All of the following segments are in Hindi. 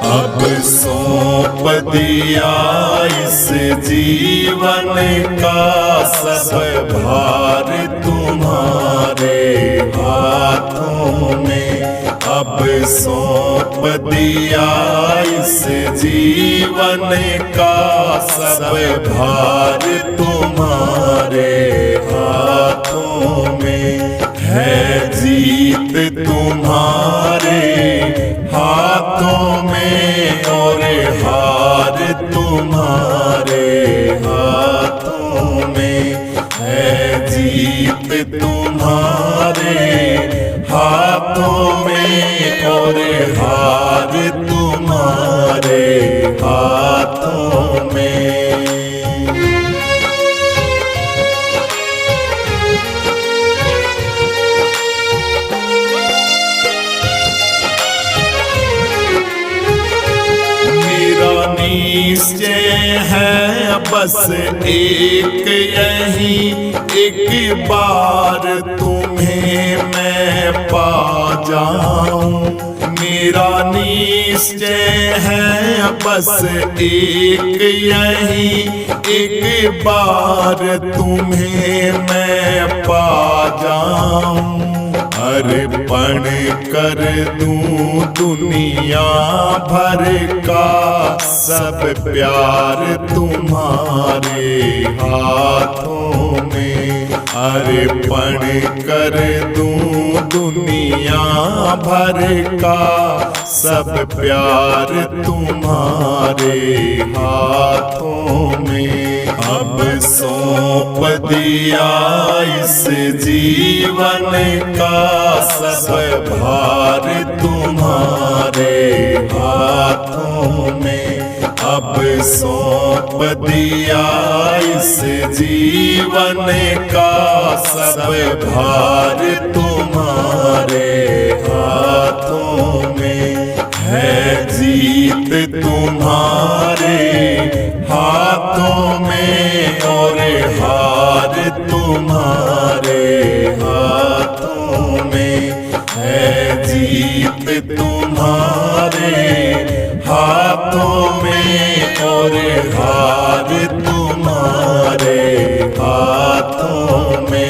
अब सौंप दिया इस जीवन का सब भार तुम्हारे हाथों में। अब सौंप दिया इस जीवन का सब भार तुम्हारे हाथों में। है जीत तुम्हारे हाथों में और हार तुम्हारे हाथों में। है जीत तुम्हारे हाथों में और हार तुम्हारे हाथों में। निश्चय है बस एक यही, एक बार तुम्हें मैं पा जाऊं। मेरा निश्चय है बस एक यही, एक बार तुम्हें मैं पा जाऊं। अर्पण कर दूं दुनिया भर का सब प्यार तुम्हारे हाथों में। अर्पण कर दूं दुनिया भर का सब प्यार तुम्हारे हाथों में। अब सौंप दिया इस जीवन का सब भार तुम्हारे हाथों में। अब सौंप दिया इस जीवन का सब भार तुम्हारे हाथों में। है जीत तुम्हारे हाथों में और हार तुम्हारे हाथों में। है जीत तुम्हारे हाथों में और हार तुम्हारे हाथों में।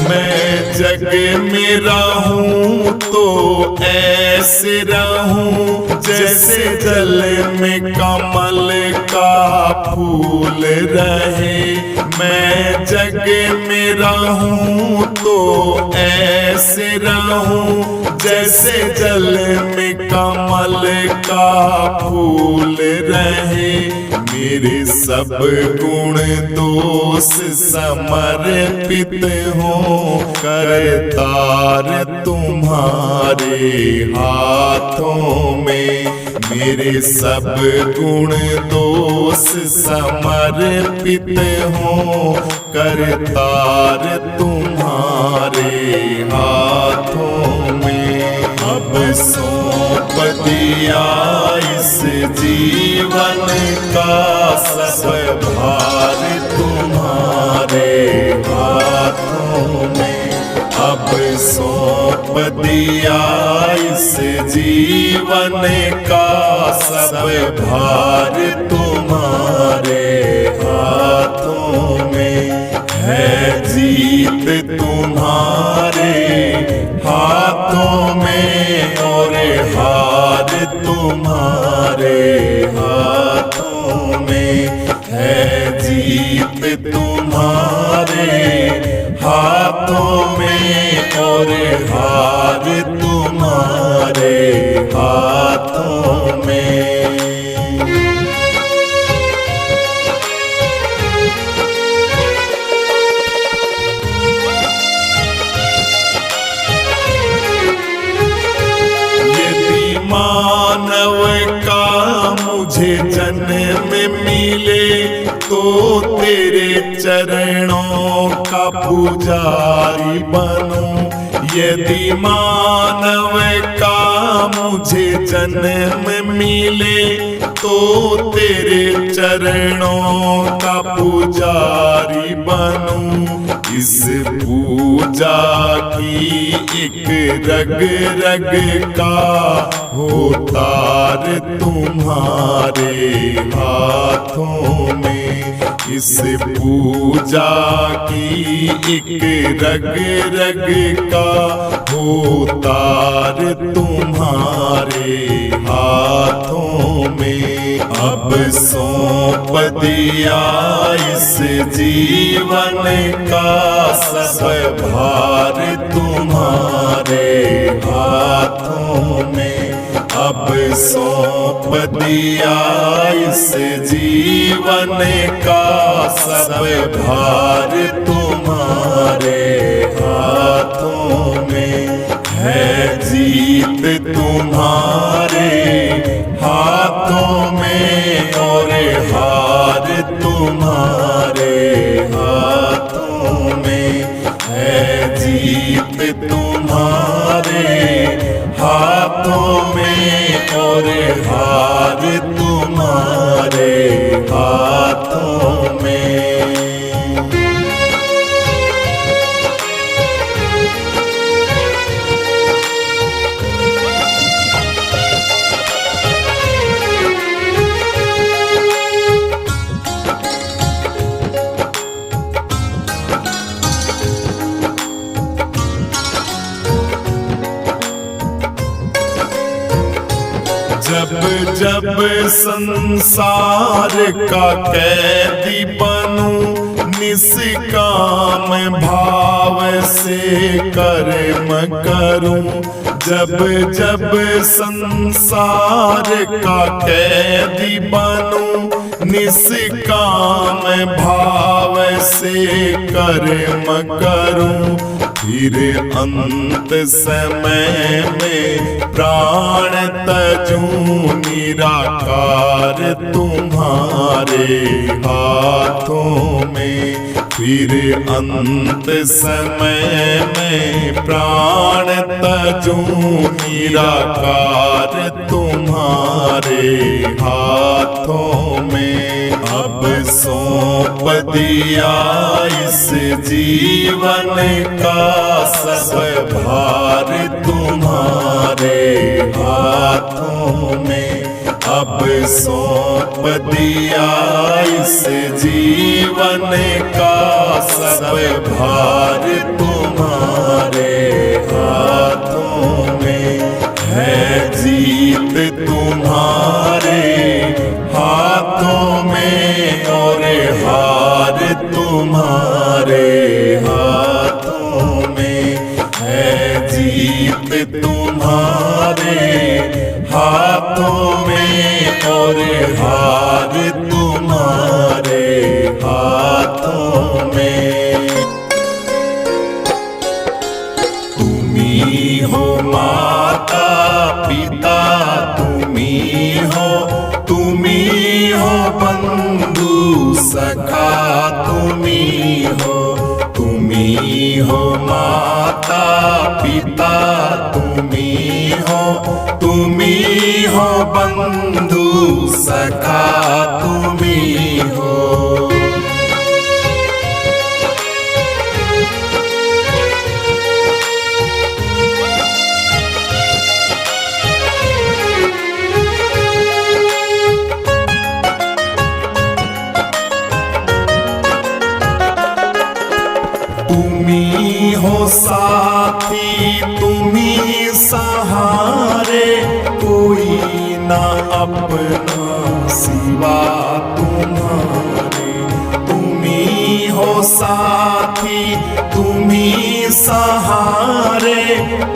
मैं जग में रहूं तो ऐसे रहूं जैसे जल में कमल का फूल रहे। मैं जग में रहूं तो ऐसे रहूं जैसे जल में कमल का फूल रहे। मेरे सब गुण दोष समर्पित हों करतार तुम्हारे हाथों में। मेरे सब गुण दोष समर्पित हों करतार तुम्हारे हाथों में। अब सौंप दिया इस जीवन का सब भार तुम्हारे हाथों में। अब सौंप दिया इस जीवन का सब भार तुम्हारे हाथों में। है जीत तुम्हारे हाथों में और हार तुम्हारे हाथों में। है जीत तुम्हारे हाथों में और हार तुम्हारे हाथों में। मानव मुझे जन्म मिले तो तेरे चरणों का पुजारी बनूं। यदि मानव का मुझे जन्म मिले तो तेरे चरणों का पुजारी बनूं। इस पूजा की एक रग रग का हो तार तुम्हारे हाथों में। इस पूजा की एक रग रग का हो तार तुम्हारे हाथों में। अब सौंप दिया इस जीवन का सब भार तुम्हारे हाथों में। अब सौंप दिया इस जीवन का सब भार तुम्हारे हाथों में। है जीत तुम्हारे हाथों में और हार तुम्हारे हाथों में। है जीत तुम्हारे हाथों में और हार तुम्हारे हाथों में। जब जब संसार का कैदी बनूं, निष्काम भाव से कर्म करूं। जब जब संसार का कैदी बनूं, निष्काम भाव से कर्म करूं। फिर अंत समय में प्राण तजूं, निराकार तुम्हारे हाथों में। फिर अंत समय में प्राण तजूं, निराकार तुम्हारे हाथों में। अब सौंप दिया इस जीवन का सब भार तुम्हारे हाथों में। अब सौंप दिया इस जीवन का सब भार तुम्हारे हाथों में। है जीत तुम्हारे हाथों में और हार तुम्हारे हाथों में। है जीत तुम्हारे हाथों में और हार तुम्हारे हाथों में। तुम्ही हो माता पिता, तुम्ही हो बंधु सखा, तुम्ही हो माता पिता, तुम्ही हो बंधु सखा, तुम्ही हो। तुम्ही हो साथी, तुम्ही सहारे, कोई ना अपना सिवा तुम्हारे। तुम्ही हो साथी, तुम्ही सहारे,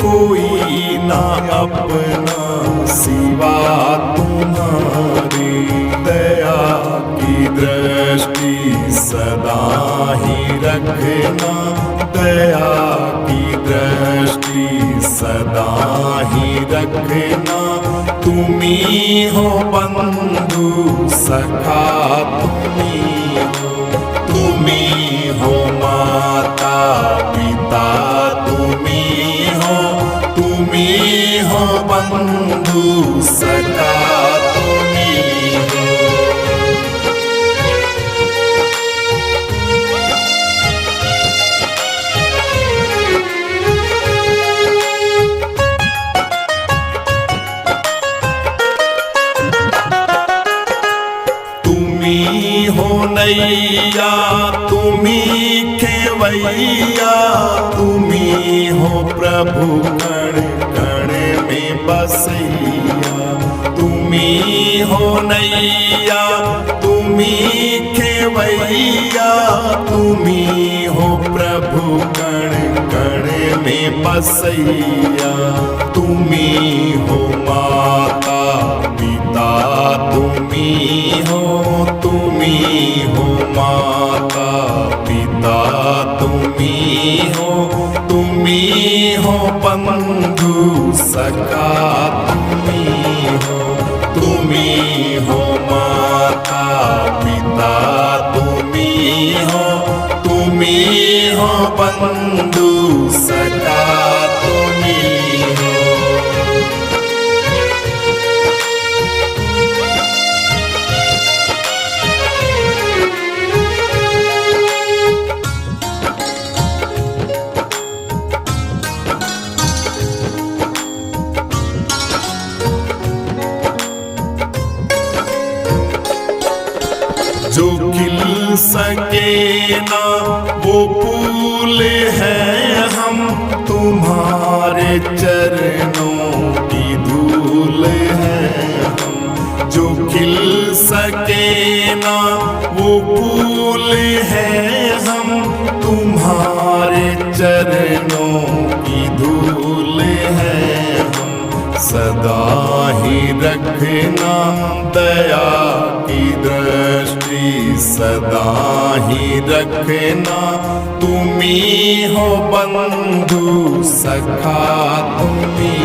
कोई ना अपना सिवा तुम्हारे। दया की दृष्टि सदा ही रखना, दया की दृष्टि सदा ही रखना, तुम्ही हो बंधु सखा, तुम्ही हो माता पिता, तुम्ही हो बंधु सखा, तुम्ही हो नैया, तुम्ही खेवैया, तुम्ही हो प्रभु कण कण में बसैया, तुम्ही हो नैया, तुम्ही खेवैया, तुम्ही हो प्रभु कण कण में बसैया, तुम्ही हो माता पिता, तुम्ही हो माता पिता, तुम्ही हो बंधु सखा, तुम्ही हो माता पिता, तुम्ही हो बंधु सखा, जो खिल सके ना वो फूल है हम, तुम्हारे चरणों की धूल है हम, जो खिल सके ना वो फूल है हम, तुम्हारे चरणों की धूल है हम, सदा ही रखना दया की दृष्टि, सदा ही रखना, तुम्ही हो बंधु सखा, तुम्ही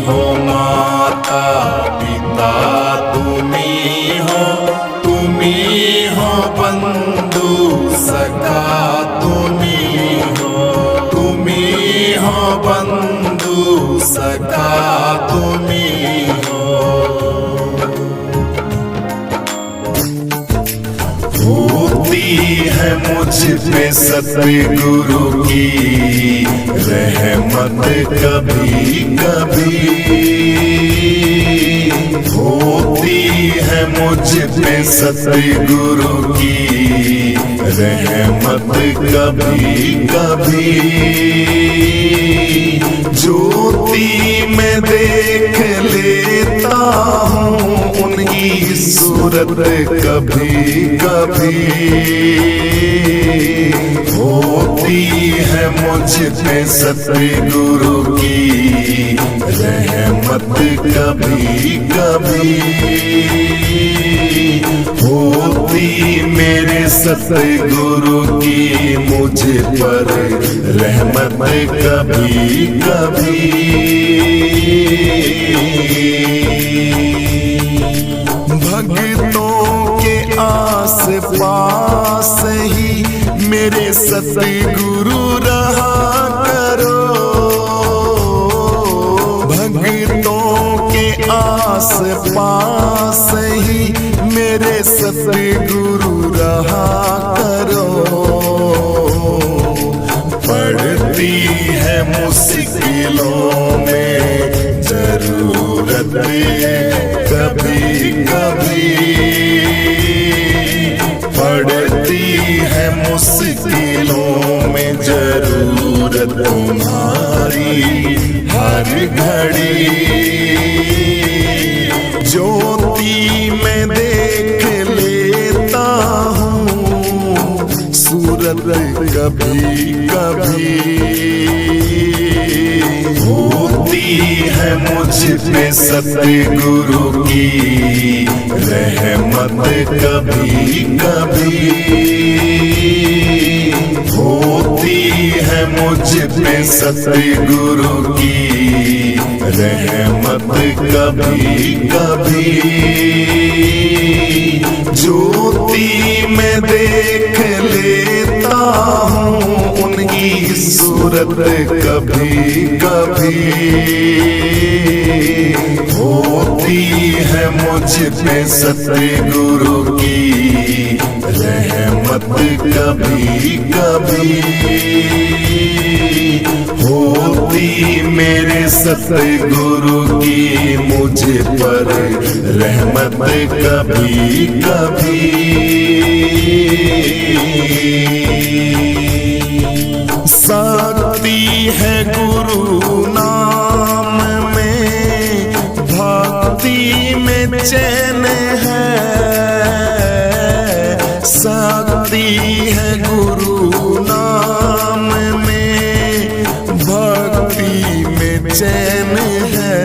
हो माता पिता, तुम्ही हो बंधु सखा, तुम्ही हो बंधु सखा, तुम्ही हो। होती है मुझ पे सतगुरु की रहमत कभी कभी, होती है मुझ पे सतगुरु की रहमत कभी कभी, ज्योति में देख लेता हूँ उनकी सूरत कभी कभी, होती है मुझ पे सतगुरु की रहमत कभी कभी, होती मेरे सतगुरु की मुझ पर रहमत कभी कभी, भक्तों के आस पास ही मेरे सतगुरु रहा करो, भक्तों के आस पास ही मेरे सतगुरु रहा करो, पड़ती है मुश्किलों में जरूरत कभी कभी, पड़ती है मुश्किलों में जरूरत तुम्हारी हर घड़ी, ज्योति में देख लेता हूँ सूरत कभी कभी, होती है मुझ पे सतगुरु की रहमत कभी कभी, होती है मुझ पे सतगुरु की रहमत कभी कभी। ज्योति में देख लेता हूँ उनकी सूरत कभी कभी। होती है मुझ पे सतगुरु की रहमत कभी कभी। होती मेरे सतगुरु की मुझ पर रहमत कभी कभी। शक्ति है गुरु नाम में, भक्ति में चैन है। शक्ति है गुरु नाम में, भक्ति में चैन है।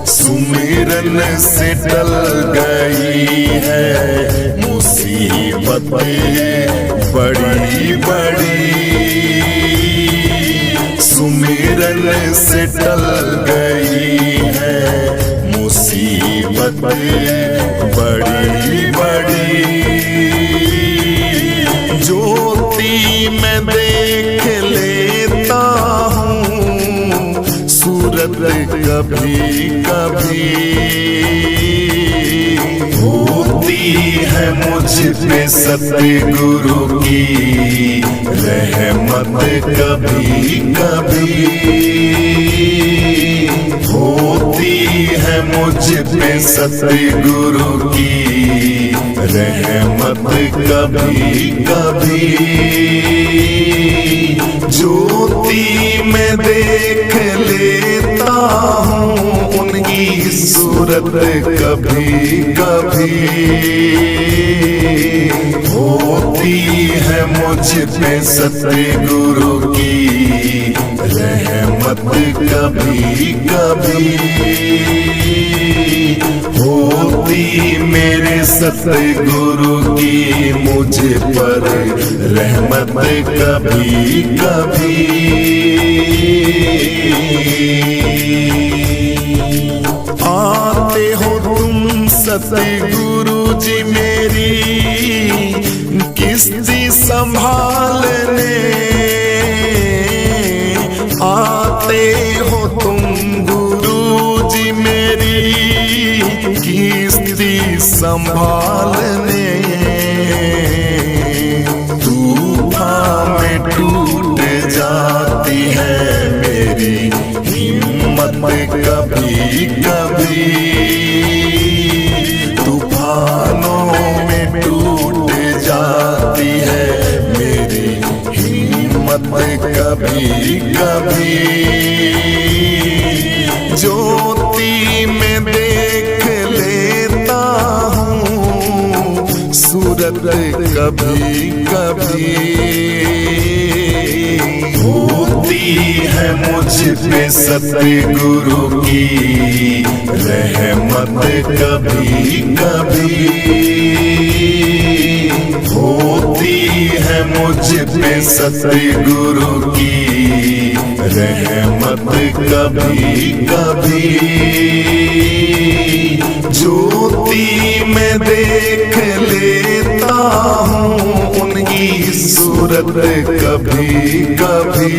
सुमिरन से टल गई है मुसीबतें बड़ी बड़ी। सुमिरन से टल गई है मुसीबतें बड़ी बड़ी। ज्योति में देख लेता हूँ सूरत कभी कभी। होती है मुझ पे सतगुरु की रहमत कभी कभी। होती है मुझ पे सतगुरु की रहमत कभी कभी। ज्योति में देख लेता हूँ उनकी सूरत कभी कभी। होती है मुझ पे सतगुरु की रहमत कभी कभी। होती मेरे सतगुरु की मुझ पर रहमत कभी कभी। आते हो तुम सतगुरु जी मेरी किस्ती संभालने। आते हो तुम गुरु जी मेरी किस्ती संभालने। तूफान में टूट जाती है मेरी हिम्मत कभी कभी। तूफानों में टूट जाती है मेरी हिम्मत कभी कभी। ज्योति में देख लेता हूँ सूरत कभी कभी। होती है मुझ पे सतगुरु की रहमत कभी कभी। होती है मुझ पे सतगुरु की रहमत कभी कभी। ज्योति में देख लेता हूँ उनकी सूरत कभी कभी।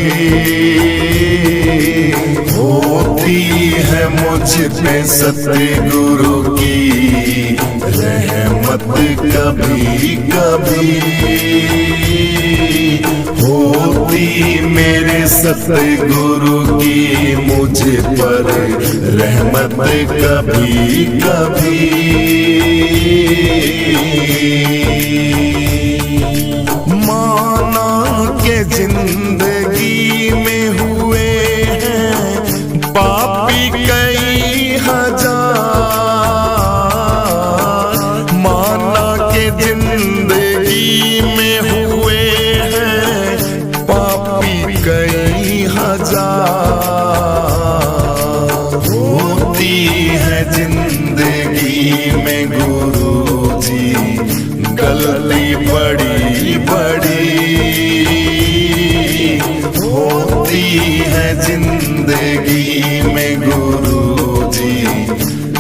होती है मुझ पे सतगुरु की रहमत कभी कभी। होती मेरे सतगुरु की मुझ पर रहमत कभी कभी। माना के जिंदगी में हुए हैं पापी कई हजार। माना के जिंदगी में हुए हैं पापी कई हजार। होती है जिंदगी में गुरु जी गलती बड़ी बड़ी। जिंदगी में गुरुजी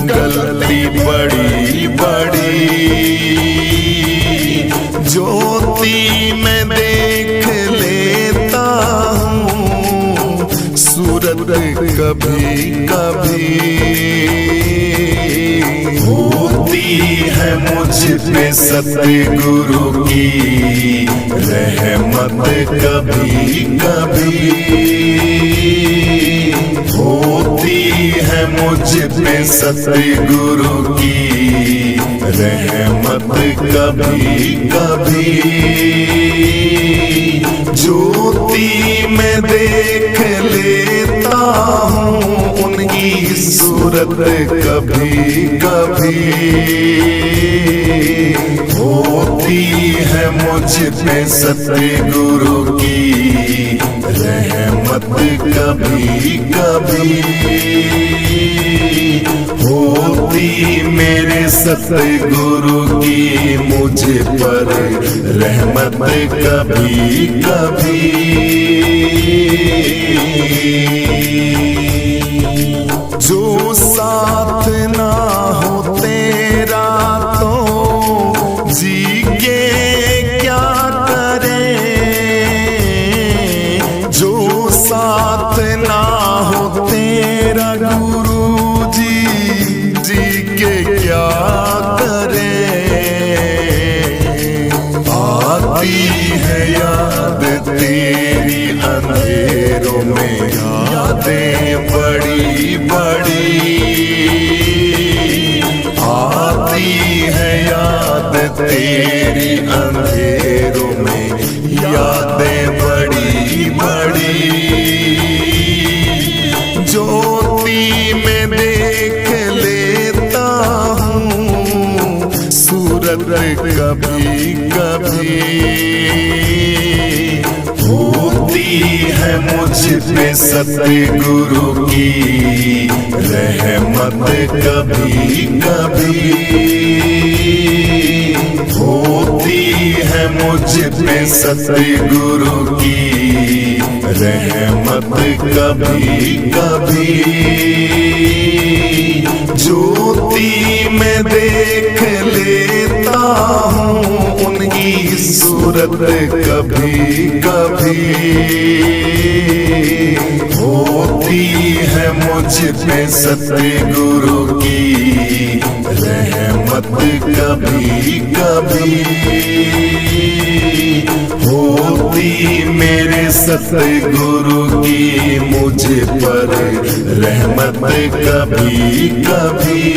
गलती बड़ी बड़ी, ज्योति में देख लेता हूँ सूरत कभी कभी, होती है मुझ पे सतगुरु की रहमत कभी कभी, होती है मुझ पे सतगुरु की रहमत कभी कभी, ज्योति में देख लेता हूँ उनकी सूरत कभी कभी, होती है मुझ पे सतगुरु की रहमत कभी कभी, होती मेरे सतगुरु की मुझ पर रहमत कभी कभी। जो साथ ना हो तेरा तो जी के क्या करे, जो साथ ना हो तेरा गुरुजी जी के क्या करे, आती है याद तेरी अंधेरों में यादें बड़ी बड़ी, आती है याद तेरी अंधेरों में यादें बड़ी बड़ी, ज्योति में देख लेता हूँ सूरत कभी कभी, होती है मुझ पे सतगुरु की रहमत कभी कभी, होती है मुझ पे सतगुरु की रहमत कभी कभी, ज्योति में देख लेता हूँ उनकी सूरत कभी कभी, होती है मुझ पे सतगुरु की रहमत कभी कभी, होती मेरे सतगुरु की मुझ पर रहमत कभी कभी।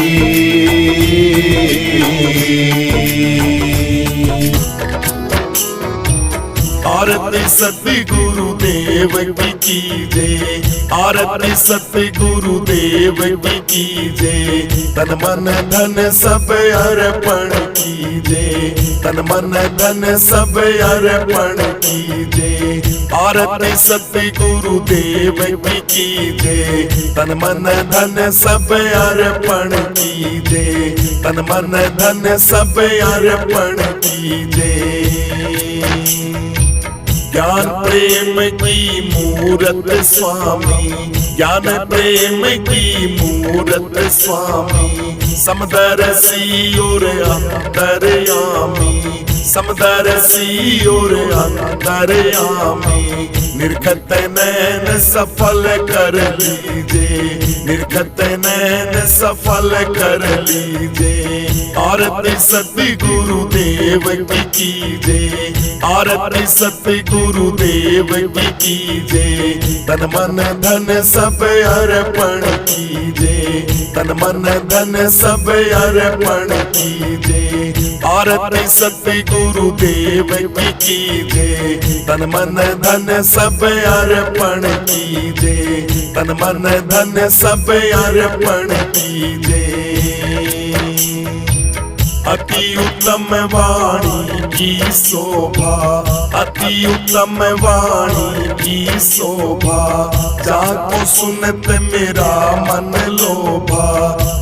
आरती सतगुरु देव की कीजे, आरती सतगुरु देव की कीजे, तन मन धन सब अर्पण कीजे, तन मन धन सब अर्पण कीजे, आरती सतगुरु देव की कीजे, तन मन धन सब अर्पण कीजे, तन मन धन सब अर्पण कीजे, ज्ञान प्रेम की मूरत स्वामी, ज्ञान प्रेम की मूरत स्वामी, समदर्शी और अंतर्यामी, समदर्शी और अंतर्यामी, निर्खत नैन सफल कर लीजिए, निर्खत नैन सफल कर लीजिए, आरती सतगुरु देव की कीजे, आरती सतगुरु देव की कीजे, तन मन धन सब अर्पण कीजे, तन मन धन सब अर्पण कीजे, आरती सतगुरु देव की कीजे, तन मन धन सब अर्पण कीजे, तन मन धन सब अर्पण कीजे, अति उत्तम वाणी की शोभा, अति उत्तम वाणी की शोभा, जाको सुनत मेरा मन लोभा,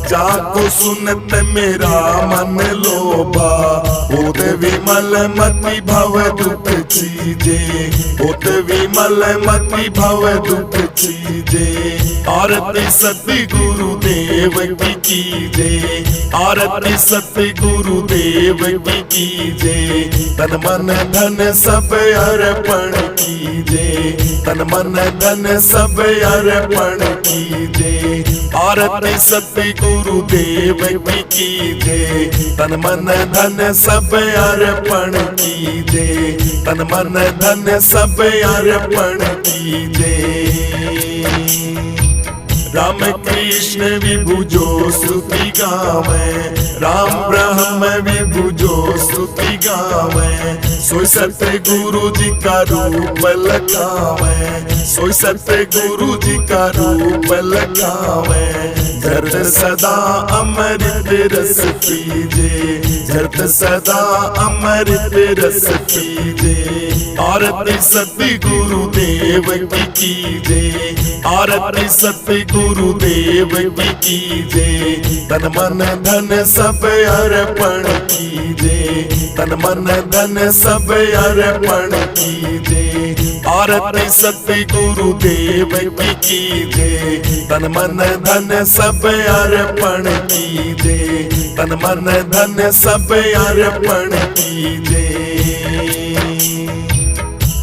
जाको सुनत मेरा मन लोभा। ओत विमल मति भव दुख चीजे, ओत विमल मति भव दुख चीजे। आरती सत्य गुरुदेव की कीजे, आरती सत्य गुरुदेव की कीजे। तन मन धन सब अर्पण कीजे, तन मन धन सब अर्पण कीजे। आरती सत्य गुरुदेव की कीजे, तन मन धन सब अर्पण कीजे, तन मन धन सब अर्पण कीजे। राम कृष्ण विभु जो स्तुति गावे, राम ब्रह्म विभु जो स्तुति गावे। सोई सत्य गुरु जी का रूप लखावे, सोई सत्य गुरु जी का रूप लखावे। झरत सदा अमृत रस पीजे, झरत सदा अमृत रस पीजे। आरती सत्य गुरुदेव की कीजे, आरती सत्य गुरुदेव की कीजे। तन मन धन सब अर्पण कीजे, तन मन धन सब अर्पण कीजे। आरती सत्य गुरुदेव की कीजे, तन मन धन सब अर्पण कीजे, तन मन धन सब अर्पण कीजे।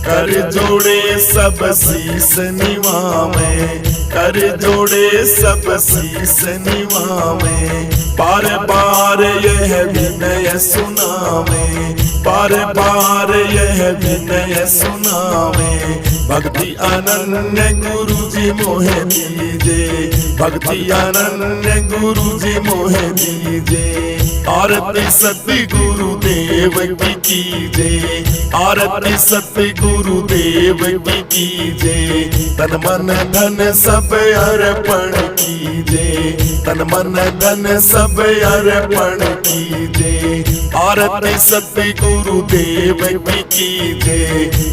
कर जोड़े सब शीस निवावे, कर जोड़े सब शीस निवावे। बार बार यह विनय सुनावे, बार बार यह विनय सुनावे। भक्ति अनन्य गुरु जी मोहे दीजे, भक्ति अनन्य गुरु जी मोहे दीजे। आरती सत्य गुरुदेव की कीजे, आरती सत्य गुरुदेव की कीजे। तन मन धन सब अर्पण कीजे, तन मन धन सब अर्पण कीजे। आरती सत्य गुरुदेव की कीजे,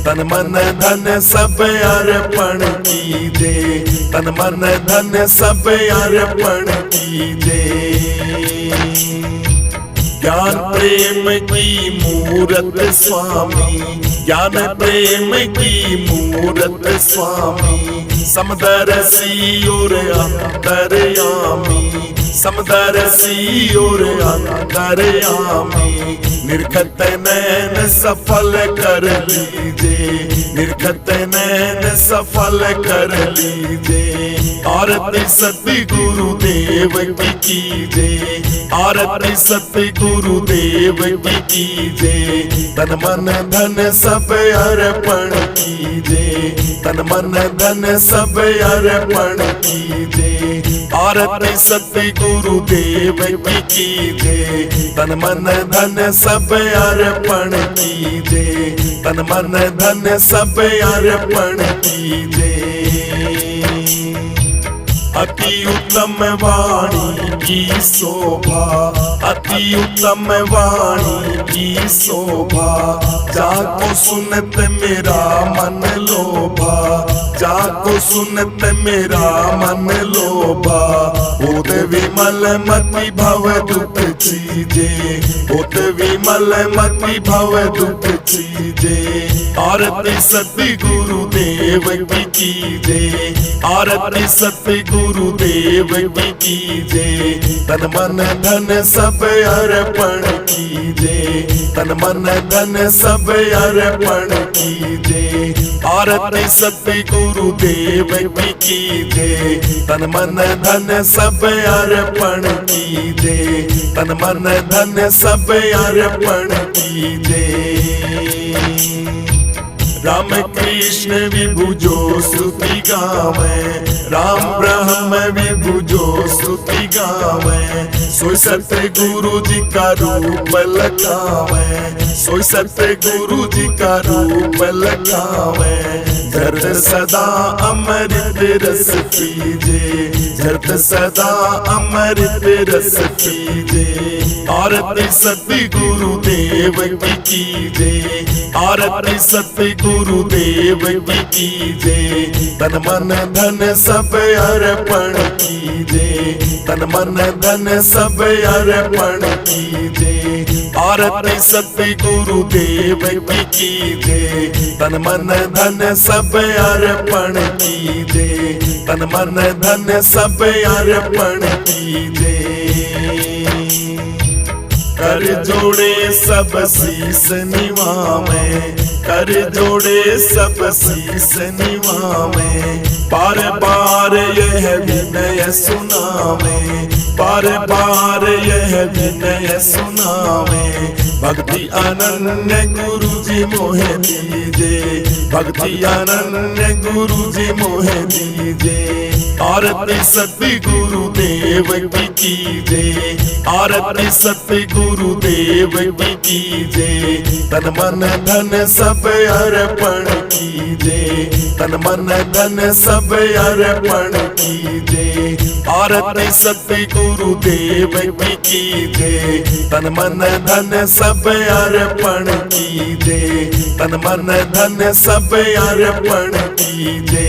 तन मन धन सब अर्पण कीजे, तन मन धन सब अर्पण कीजे। ज्ञान प्रेम की मूरत स्वामी, ज्ञान प्रेम की मूरत स्वामी। समदर्शी और अंतर्यामी, समदर्शी और अंतर्यामी। निरखत नैन सफल कर लीजे, निरखत नैन सफल कर लीजे। आरती सत्य गुरुदेव की कीजे, आरती सत्य गुरुदेव की कीजे। तन मन धन सब अर्पण कीजे, तन मन धन सब अर्पण कीजे। आरती सत्य गुरुदेव की कीजे, तन मन धन सब अर्पण कीजे, तन मन धन सब अर्पण कीजे। अति उत्तम वाणी की शोभा, अति उत्तम वाणी की शोभा। जाको सुनत मेरा मन लोभा, जाको सुनत मेरा मन लोभा। ओत विमल मति भव दुख चीजे, ओत विमल मति भव दुख चीजे। आरती सत्य गुरुदेव की कीजे, आरती सत्य गुरुदेव की कीजे। तन मन धन सब अर्पण कीजे, तन मन धन सब अर्पण कीजे। आरती सत्य गुरुदेव की कीजे, तन मन धन सब अर्पण कीजे, तन मन धन सब अर्पण कीजे। राम कृष्ण विभु जो स्तुति गावे, राम ब्रह्म विभु जो स्तुति गावे। सोई सत्य गुरु जी का रूप लखावे, सोई सत्य गुरु जी का रूप लखावे। झरत सदा अमृत रस पीजे, झरत सदा अमृत रस पीजे। आरती सत्य गुरुदेव की कीजे, आरती सत्य गुरुदेव की कीजे। तन मन धन सब अर्पण कीजे, तन मन धन सब अर्पण कीजे। आरती सत्य गुरुदेव की कीजे, तन मन धन सब अर्पण कीजे, तन मन धन सब अर्पण कीजे। कर जोड़े सब शीस निवावे, कर जोड़े सब शीस निवावे। बार बार यह विनय सुनावे, बार बार यह विनय सुनावे। भक्ति अनन्य गुरु जी मोहे दीजे, भक्ति अनन्य गुरु जी मोहे दीजे। आरती सत्य गुरुदेव की कीजे, आरती सत्य गुरुदेव की कीजे। तन मन धन सब अर्पण कीजे, तन मन धन सब अर्पण कीजे। आरती सत्य गुरुदेव की कीजे, तन मन धन सब अर्पण कीजे, तन मन धन सब अर्पण कीजे।